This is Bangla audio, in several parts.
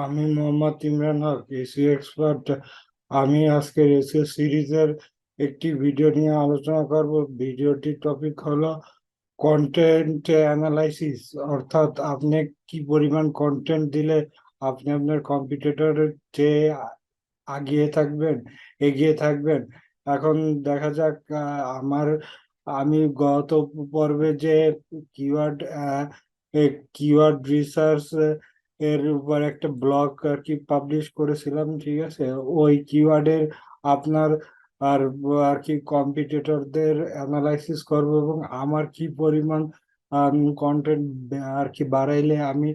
আমি মোহাম্মদ ইমরান হক, এসিও এক্সপার্ট। আমি আজকের এসিও সিরিজের একটি ভিডিও নিয়ে আলোচনা করব। ভিডিওটির টপিক হলো কন্টেন্ট অ্যানালাইসিস, অর্থাৎ আপনি কি পরিমাণ কন্টেন্ট দিলে আপনি আপনার কম্পিটিটরের চেয়ে আগিয়ে থাকবেন, এগিয়ে থাকবেন। এখন দেখা যাক, আমি গত পর্বে যে কিওয়ার্ড কিওয়ার্ড রিসার্চ এর উপর একটা ব্লগ আর কি পাবলিশ করেছিলাম, ঠিক আছে। ওই কিওয়ার্ডের আপনার আর আর কি কম্পিটিটরদের অ্যানালাইসিস করব এবং আমার কি পরিমাণ কন্টেন্ট আর কি বাড়াইলে আমি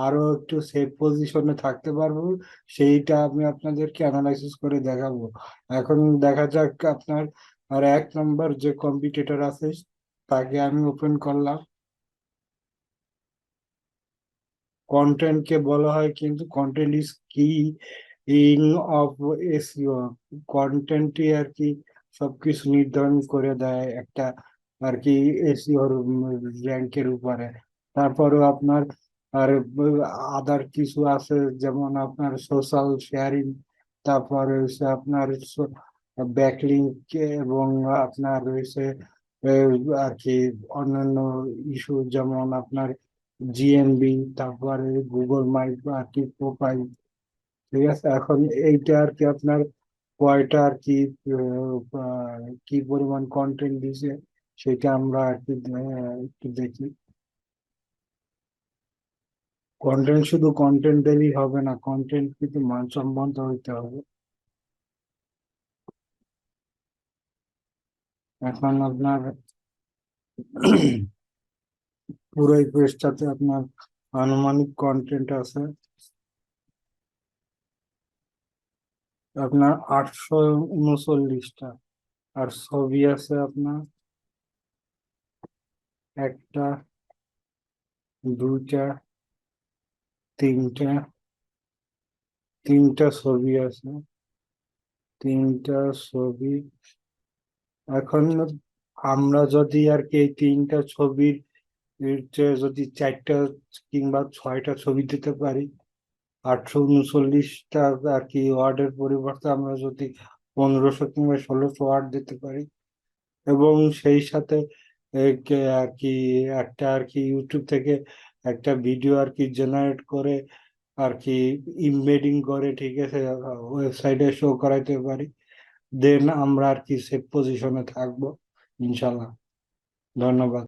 আরো একটু সেফ পজিশনে থাকতে পারবো, সেইটা আমি আপনাদেরকে অ্যানালাইসিস করে দেখাবো। এখন দেখা যাক আপনার আর এক নম্বর যে কম্পিটিটর আছে তাকে আমি ওপেন করলাম। কন্টেন্ট কে বলা হয় কিন্তু কন্টেন্ট ইজ কি ইং অফ এসইও। কন্টেন্টই আর কি সবকিছু নির্ধারণ করে দেয় একটা আর কি এসইওর র্যাঙ্কের উপরে। তারপরেও আপনার আর আদার কিছু আছে, যেমন আপনার সোশ্যাল শেয়ারিং, তারপরে হচ্ছে আপনার ব্যাকলিংক, এবং আপনার রয়েছে আর কি অন্যান্য ইস্যু, যেমন আপনার জিএনবি, তারপরে গুগল মাই আর কি প্রোফাইল। ঠিক আছে, এখন এইটা আর কি আপনার কয়টা আর কি কি পরিমাণ কন্টেন্ট দিছে সেটা আমরা আর কি একটু দেখি। কন্টেন্ট শুধু কন্টেন্ট দিলেই হবে না, কন্টেন্ট কিন্তু মানসম্মত হইতে হবে। এখন আপনার পুরো এই পেজটাতে আপনার আনুমানিক কন্টেন্ট আছে আপনার 839টা। আর ছবি আছে আপনার একটা, দুইটা, তিনটা, তিনটা ছবি আছে, তিনটা ছবি। এখন আমরা যদি আর কি এই তিনটা ছবির এর চেয়ে যদি চারটা কিংবা ছয়টা ছবি দিতে পারি, 839টা আর কি ওয়ার্ডের পরিবর্তে আমরা যদি 1500 কিংবা 1600 ওয়ার্ড দিতে পারি, এবং সেই সাথে আর কি একটা আর কি ইউটিউব থেকে একটা ভিডিও আর কি জেনারেট করে আর কি ইমবেডিং করে, ঠিক আছে, ওয়েবসাইটে শো করাইতে পারি, দেন আমরা আর কি সেফ পজিশনে থাকবো, ইনশাল্লাহ। ধন্যবাদ।